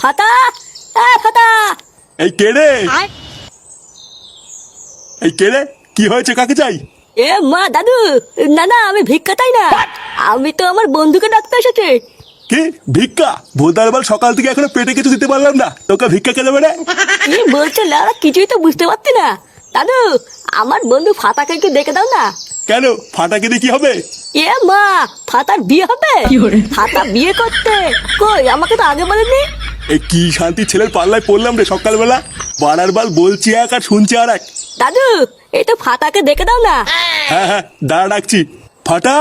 ফাতা, ফাতা। এই কে রে? এই কে রে? কি হয়েছে? কাকে চাই? এ মা দাদু, না না আমি ভিক্ষা চাই না, আমি তো আমার বন্ধুকে ডাকতে এসেছি। কি ভিক্ষা? ভোদার বাল, সকাল থেকে এখনো পেটে কিছু দিতে পারলাম না, তোকে ভিক্ষা কে দেবে রে? কি বলছে লাউরা, কিছুই তো বুঝতে পারছি না। দাদু, আমার বন্ধু ফাতাকে একটু দেখে দাও না। কেন? ফাটাকে দিয়ে কি হবে? এ মা, ফাতার বিয়ে হবে? ফাতা বিয়ে করতে? কই, আমাকে তো আগে বলেনি। এই কি শান্তি ছেলের পাল্লায় পড়লাম রে সকালবেলা। বাড়ার বাল বলছি এক আর শুনছি আর এক। দাদু, এই তো ফাতাকে দেখে দাও না। হ্যাঁ হ্যাঁ, দাঁড়া ডাকছি। ফাটা,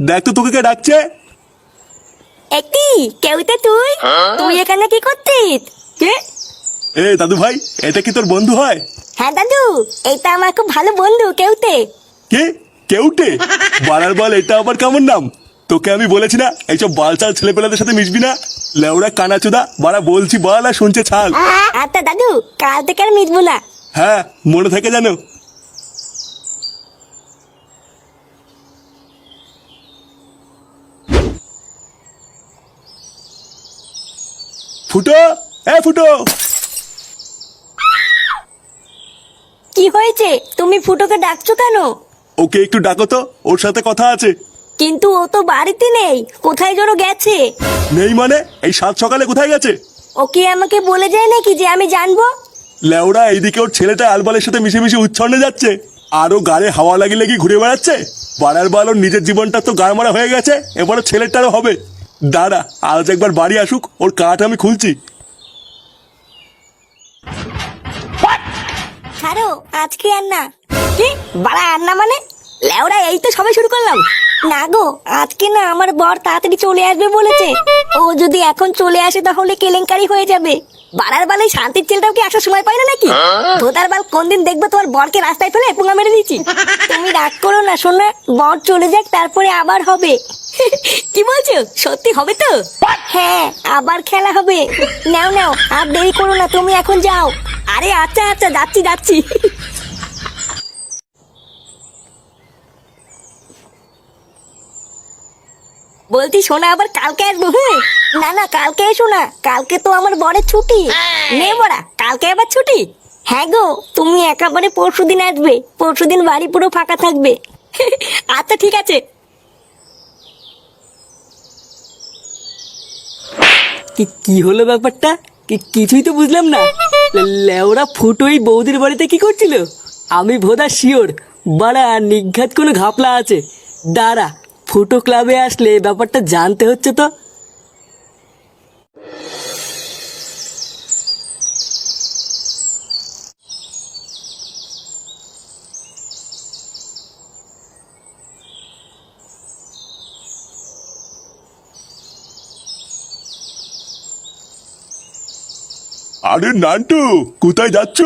দেখ তো তোকে কে ডাকছে। একটি কেউতে তুই তুই এখানে কি করছিস? কে? এ দাদু ভাই, এটা কি তোর বন্ধু হয়? হ্যাঁ দাদু, এটা আমার খুব ভালো বন্ধু কেউতে। কে? কেউটে? বাড়ার বল, এটা আবার কেমন নাম? তোকে আমি বলেছি না এইসব বালচাল ছেলেপেলাদের সাথে মিশবি না। লেউড়া কানাচোদা, বাড়া বলছি বল আর শুনছে ছাল। আচ্ছা দাদু, কাল থেকে আর মিটবো না। হ্যাঁ, মনে থাকে জানো। ফুটো, এ ফুটো। কি হয়েছে? তুমি ফুটোকে ডাকছো কেন? ওকে একটু ডাকো তো, ওর সাথে কথা আছে। কিন্তু ও তো বাড়িতে নেই, কোথায় জোরো গেছে? নেই মানে? এই সাত সকালে কোথায় গেছে? ও কি আমাকে বলে যায় নাকি যে আমি জানবো? লেওড়া, এইদিকে ওর ছেলেটা আলবালের সাথে মিশে মিশে উচ্ছন্নে যাচ্ছে, আরো গাড়ে হাওয়া লাগিয়ে লাগিয়ে ঘুরে বেড়াচ্ছে। বাড়ার বাল, ওর নিজের জীবনটা তো গাড় মারা হয়ে গেছে, এবারে ছেলেটারও হবে। দাঁড়া, আজ একবার বাড়ি আসুক, ওর কাঠ আমি খুলছি। ছাড়ো, আজকে আর না। কি বাড়া আর না মানে? লেওড়া, এই তো সবে শুরু করলাম। না গো, আজকে না, আমার বর তাড়াতাড়ি চলে আসবে বলেছে। ও যদি এখন চলে আসে তাহলে কেলেঙ্কারি হয়ে যাবে। বাড়ার বাল, এই শান্তির ছেলেটাও কি আসার সময় পাই না নাকি? ধোতার বাল, কোন দিন দেখবো তোমার বরকে রাস্তায় ফেলে পুঙ্গা মেরে দিচ্ছি। তুমি রাগ করো না শোনা, বর চলে যাক, তারপরে আবার হবে। কি বলছো? সত্যি হবে তো? হ্যাঁ, আবার খেলা হবে। নাও নাও, আর দেরি করো না, তুমি এখন যাও। আরে আচ্ছা আচ্ছা, যাচ্ছি যাচ্ছি। বলছি শোনা, আবার কালকে আসবো? হ্যাঁ, না না, কালকে এসো না, কালকে তো আমার বরের ছুটি। নে বড়া, কালকে আবার ছুটি? হ্যাঁ গো, তুমি একেবারে পরশুদিন আসবে, পরশুদিন বাড়ি পুরো ফাঁকা থাকবে। আচ্ছা ঠিক আছে। কি হলো ব্যাপারটা? কিছুই তো বুঝলাম না। লেওরা ফুটো এই বৌদির বাড়িতে কি করছিল? আমি ভোদা শিওর বাড়া নিঘাত কোনো ঘাপলা আছে। দাঁড়া, ফুটো ক্লাবে আসলে ব্যাপারটা জানতে হচ্ছে তো। আরে নান্টু, কোথায় যাচ্ছ?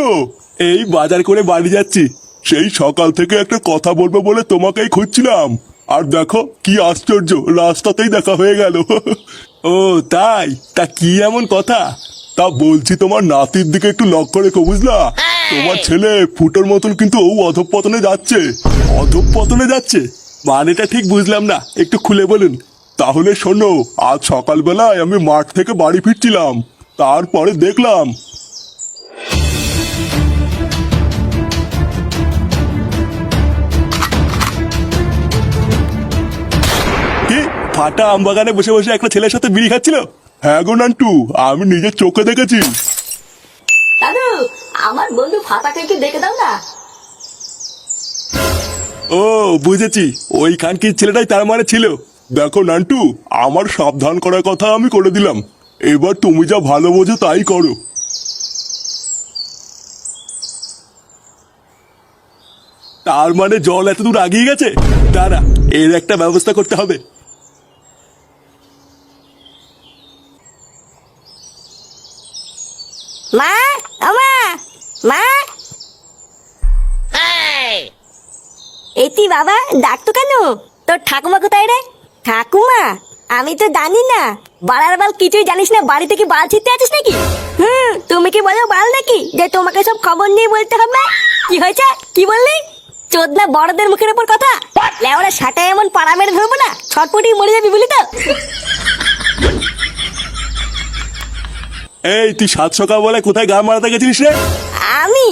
এই বাজার করে বাড়ি যাচ্ছি। সেই সকাল থেকে একটা কথা বলবো বলে তোমাকেই খুঁজছিলাম। আর দেখো কি আশ্চর্য, রাস্তাতেই দেখা হয়ে গেল। ও তাই? তা কি এমন কথা? তা বলছি, তোমার নাতির দিকে একটু লক্ষ্য রেখো, বুঝলা? তোমার ছেলে ফুটোর মতন কিন্তু ও অধঃপতনে যাচ্ছে। অধঃপতনে যাচ্ছে মানেটা ঠিক বুঝলাম না, একটু খুলে বলুন। তাহলে শোনো, আজ সকালবেলায় আমি মাঠ থেকে বাড়ি ফিরছিলাম, তারপরে দেখলাম। কি? ফাটা আমবাগানে বসে বসে একটা ছেলের সাথে বিড়ি খাচ্ছিল? হ্যাঁ গো নান্টু, আমি নিজের চোখে দেখেছি। দাদু, আমার বন্ধু ফাতাকে একটু দেখে দাও না। ও বুঝেছি, ওই খানকির ছেলেটাই তার মানে ছিল। দেখো নান্টু, আমার সাবধান করার কথা আমি করে দিলাম, এবার তুমি যা ভালো বোঝো তাই করো। তার মানে জল এত দূর আগিয়ে গেছে? দাঁড়া, এর একটা ব্যবস্থা করতে হবে। মা, আমা, মা। এটি বাবা, ডাকতো কেন? তোর ঠাকুমা কোথায় রে? ঠাকুমা? আমি তো জানি না। বাড়ার বাল, কিছুই জানিস না, বাড়িতে কি বাল ছিটতে আছিস নাকি? তুমি কি বলো বাল নাকি যে তোমাকে সব খবর নিয়ে বলতে হবে? কি হয়েছে? কি বললি? চোদনা বড়দের মুখের উপর কথা। লেওরা সাটায় এমন পাড়া মেরে ধরবো না, ছটপটি মরে যাবি বলি তো। এই তুই সাত সকাল বলে কোথায় গা মারাতে গেছিলিস রে? আমি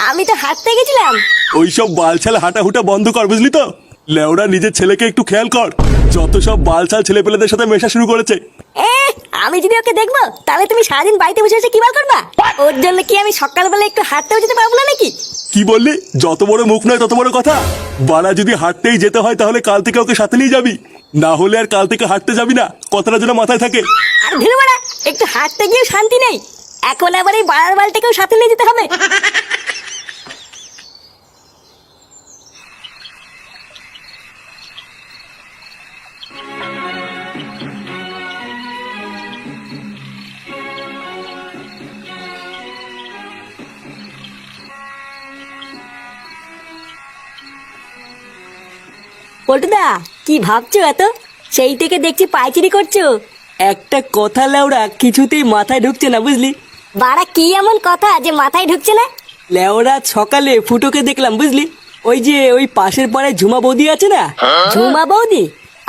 আমি তো হাঁটতে গেছিলাম। ওইসব বালছাল হাঁটা হুটা বন্ধ কর, বুঝলি তো? লেওরা নিজের ছেলেকে একটু খেয়াল কর, যত সব বালছাল ছেলে পেলেদের সাথে মেশা শুরু করেছে। এ আমি যদি ওকে দেখবো তাহলে তুমি সারাদিন বাড়িতে বসে বসে কি বার করবা? ওর জন্য কি আমি সকালবেলা একটু হাঁটতেও যেতে পারবো না নাকি? কি বললি? যত বড় মুখ নয় তত বড় কথা। বাড়া যদি হাঁটতেই যেতে হয় তাহলে কাল থেকে ওকে সাথে নিয়ে যাবি, না হলে আর কাল থেকে হাঁটতে যাবি না, কথাটা যেন মাথায় থাকে। আর ধীরে বাড়া, একটু হাঁটতে গিয়েও শান্তি নেই, এখন আবার এই বাড়ার বালটাকেও সাথে নিয়ে যেতে হবে। পল্টুদা, কি ভাবছো এত? সেই থেকে দেখছি পাইচিরি করছো। একটা কথা লেওড়া কিছুতেই মাথায় ঢুকছে না, বুঝলি? বাড়া কি এমন কথা যে মাথায় ঢুকছে না? লেওড়া সকালে ফুটোকে দেখলাম, বুঝলি? ওই যে ওই পাশের পাড়ায় ঝুমা বৌদি আছে না? ঝুমা বৌদি?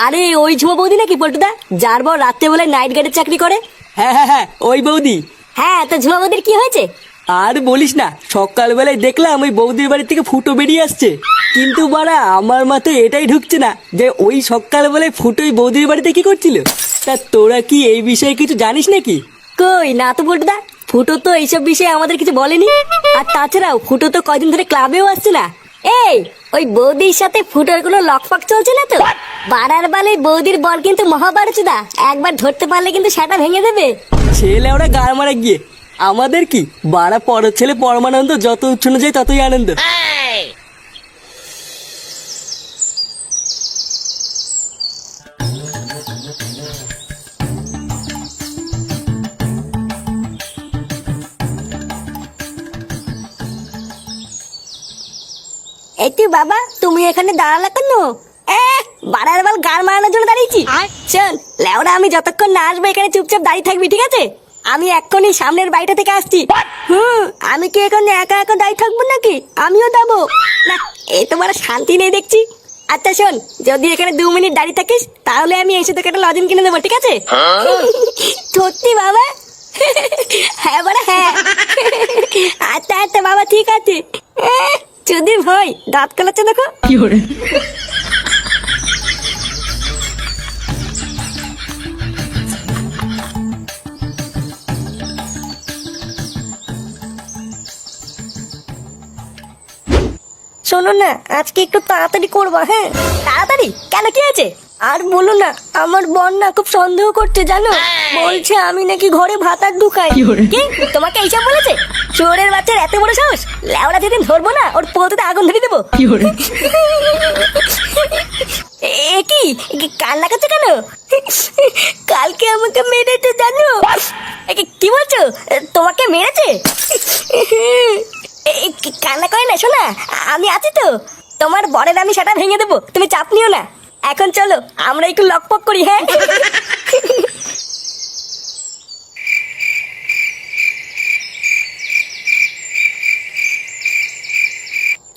আরে ওই ঝুমা বৌদি নাকি পল্টুদা, যার বর রাত্রেবেলায় নাইট গার্ডের চাকরি করে? হ্যাঁ হ্যাঁ হ্যাঁ, ওই বৌদি। হ্যাঁ, তো ঝুমা বৌদির কি হয়েছে? আর বলিস না, সকালবেলায় দেখলাম ওই বৌদির বাড়ি থেকে ফুটো বেরিয়ে আসছে, কিন্তু বাড়া আমার মাথায় এটাই ঢুকছে না যে ওই সকালবেলায় ফুটো ওই বৌদির বাড়িতে কি করছিল। তা তোরা কি এই বিষয়ে কিছু জানিস নাকি? কই না তো পল্টুদা, ফুটো তো এইসব বিষয়ে আমাদের কিছু বলেনি। আর তাছাড়াও ফুটো তো কয়দিন ধরে ক্লাবেও আসছে না। এই ওই বৌদির সাথে ফুটোর কোনো লকফক চলছে না তো? বাড়ার বালে বৌদির বল কিন্তু মহাভারতদা, একবার ধরতে পারলে কিন্তু সেটা ভেঙে দেবে। ছেলে ওরা গাড় মারা গিয়ে আমাদের কি বাড়া, পর ছেলে পরমানন্দ, যত উচ্ছন্ন যায় ততই আনন্দ। এই তুই বাবা, তুমি এখানে দাঁড়ালে কেন? বাড়ার বাল গাল মারানোর জন্য দাঁড়িয়েছি? শোন লেওরা, আমি যতক্ষণ না আসবো এখানে চুপচাপ দাঁড়িয়ে থাকবি, ঠিক আছে? আমি এক্ষুনি সামনের বাড়িটা থেকে আসছি। আমি কি এখানে একা একা দাঁড়িয়ে থাকবো নাকি? আমিও যাবো না, এই তোমার শান্তি নেই দেখছি। আচ্ছা শোন, যদি এখানে 2 মিনিট দাঁড়িয়ে থাকিস তাহলে আমি এসে তোকে একটা লজেন কিনে দেবো, ঠিক আছে? সত্যি বাবা? হ্যাঁ বাড়া হ্যাঁ। আচ্ছা আচ্ছা বাবা, ঠিক আছে। যদি ভাই দাঁত কালাচ্ছে দেখো। কি করে? শোনো না, আজকে একটু তাড়াতাড়ি করবা। হ্যাঁ তাড়াতাড়ি কেন, কি আছে? আর বলো না, আমার বোন না খুব সন্দেহ করছে জানো, বলছে আমি নাকি ঘরে ভাত আর ঢুকাই। কি তোমাকে এইসব বলেছে? চোরের বাচ্চার এত বড় সাহস! লেওড়া যেদিন ধরবো না, ওর পোতে আগুন ধরে দেবো। এ কি কান্না করছো কেন? কালকে আমাকে মেরেছে জানো। কি বলছো? তোমাকে মেরেছে? কান্না করে না শোনা, আমি আছি তো। তোমার বরের আমি সেটা ভেঙে দেবো, তুমি চাপ নিও না। এখন চলো আমরা একটু লকপক করি। হ্যাঁ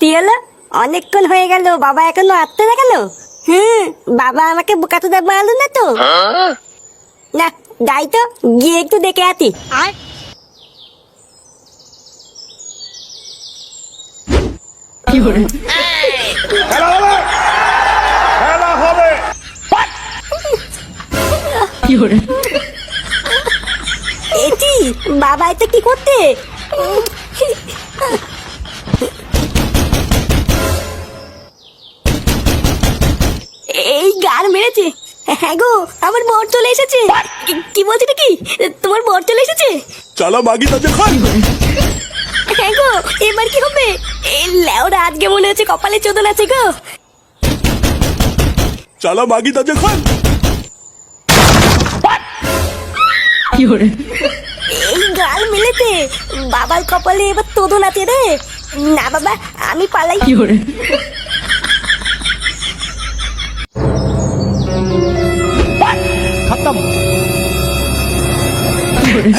কি হলো? অনেকক্ষণ হয়ে গেল, বাবা এখনো আসতে না কেন? বাবা আমাকে বোকাতে দেবো আলু না তো। না যাই তো, গিয়ে একটু দেখে আতি। কি করে? কি করে? এটি বাবা এটা কি করতে? এই গান মেরেছে। হ্যাঁ গো, আমার বর চলে এসেছে। কি বলছি কি, তোমার বর চলে এসেছে? চলো মাগি তাজে খান। হ্যাঁ গো, এবার কি হবে? এই লেওরা আজকে মনে হচ্ছে কপালে চোদন আছে গো। চলো মাগি তাজে খান। কি করে? এই গাল মেলেছে, বাবার কপালে এবার তোদন আছে রে। না বাবা, আমি পালাই। কি করে? খতম। কি করে?